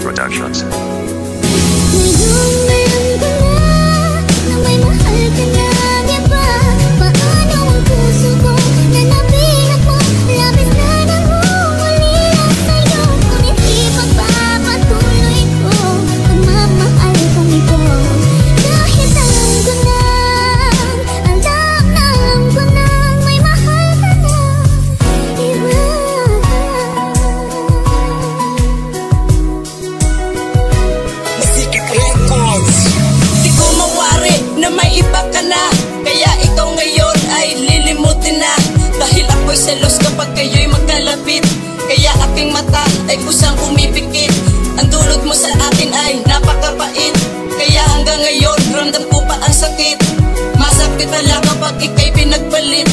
Productions. Selos kapag kayo'y magkalapit, kaya aking mata ay kusang umipikit. Ang dulot mo sa akin ay napakabait, kaya hanggang ngayon ramdam ko pa ang sakit. Masakit pala kapag ika'y pinagpalit,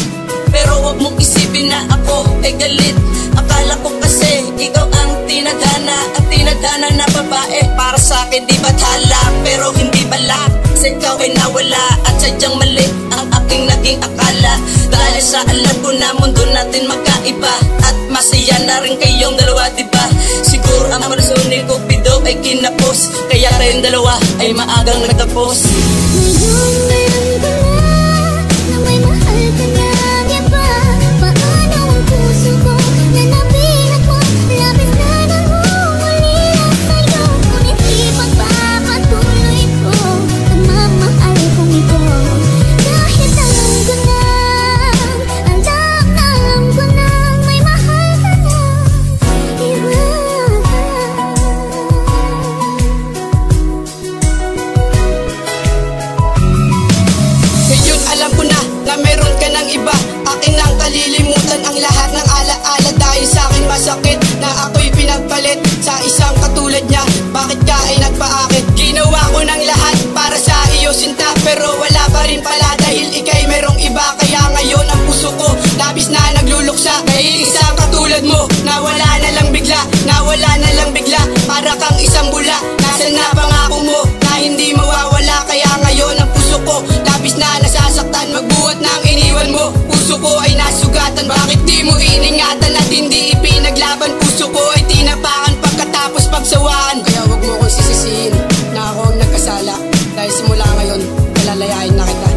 pero wag mong isipin na ako ay galit. Akala ko kasi ikaw ang tinadhana, at tinadhana na babae para sa akin di bathala. Pero hindi pala, sa ikaw ay nawala, at sadyang mali ang aking naging akala. Dahil sa alam ko na mundo natin magkaiba, at masaya na rin kayong dalawa, diba? Siguro ang marasoni ko pido ay kinapos, kaya kayong dalawa ay maagang nagtapos. Kalilimutan ang lahat ng alaala dahil sa akin masakit na ako'y pinagpalit sa isang katulad niya. Bakit ka ay nagpaakit? Ginawa ko ng lahat para sa iyo sinta, pero wala pa rin pala dahil ika'y merong iba. Kaya ngayon ang puso ko labis na nagluluksa dahil isang katulad mo nawala na lang bigla, nawala na lang bigla. Para kang isang bula, nasan na pangako mo na hindi mawawala? Kaya ngayon ang puso ko labis na nasasaktan, magbuhat ng iniwan mo. Puso ko ay nasugatan, bakit di mo iningatan at hindi ipinaglaban? Puso ko ay tinapakan pagkatapos pagsawaan. Kaya wag mo kong sisisihin na ako ang nagkasala, dahil simula ngayon palalayain na kita.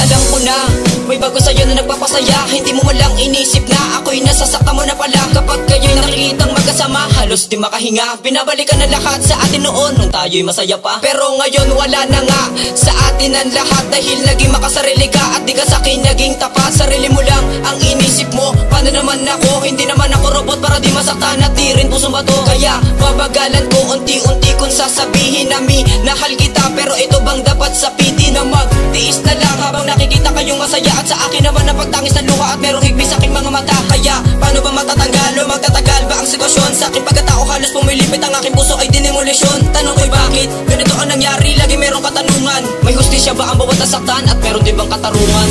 Alam ko na, may bago sa'yo na nagpapasaya. Hindi mo malang inisip na ako'y nasasaktan mo na pala. Kapag kayo'y nakikitang magkasama, halos di makahinga. Binabalikan na lahat sa atin noon nung tayo'y masaya pa. Pero ngayon wala na nga sa atin ang lahat, dahil naging makasarili ka at di ka sa'kin naging tapat. Sarili mo lang ang inisip mo, paano naman ako? Hindi naman ako robot para di masaktan at di rin pusong bato. Kaya babagalan ko unti-unti kung sasabihin na minahal kita. Pero ito bang dapat sa piti na magtiis na lang habang nakikita kayong masaya, at sa akin naman na pagtangis ng luha at merong higbi sa aking mga mata? Kaya paano ba matatanggal o magtatagal ba ang sitwasyon? Sa aking pagkatao halos pumilipit, ang aking puso ay dinemolisyon. Tanong ko'y bakit ganito ang nangyari? Lagi merong katanungan, may hustisya ba ang bawat nasaktan at meron din bang katarungan?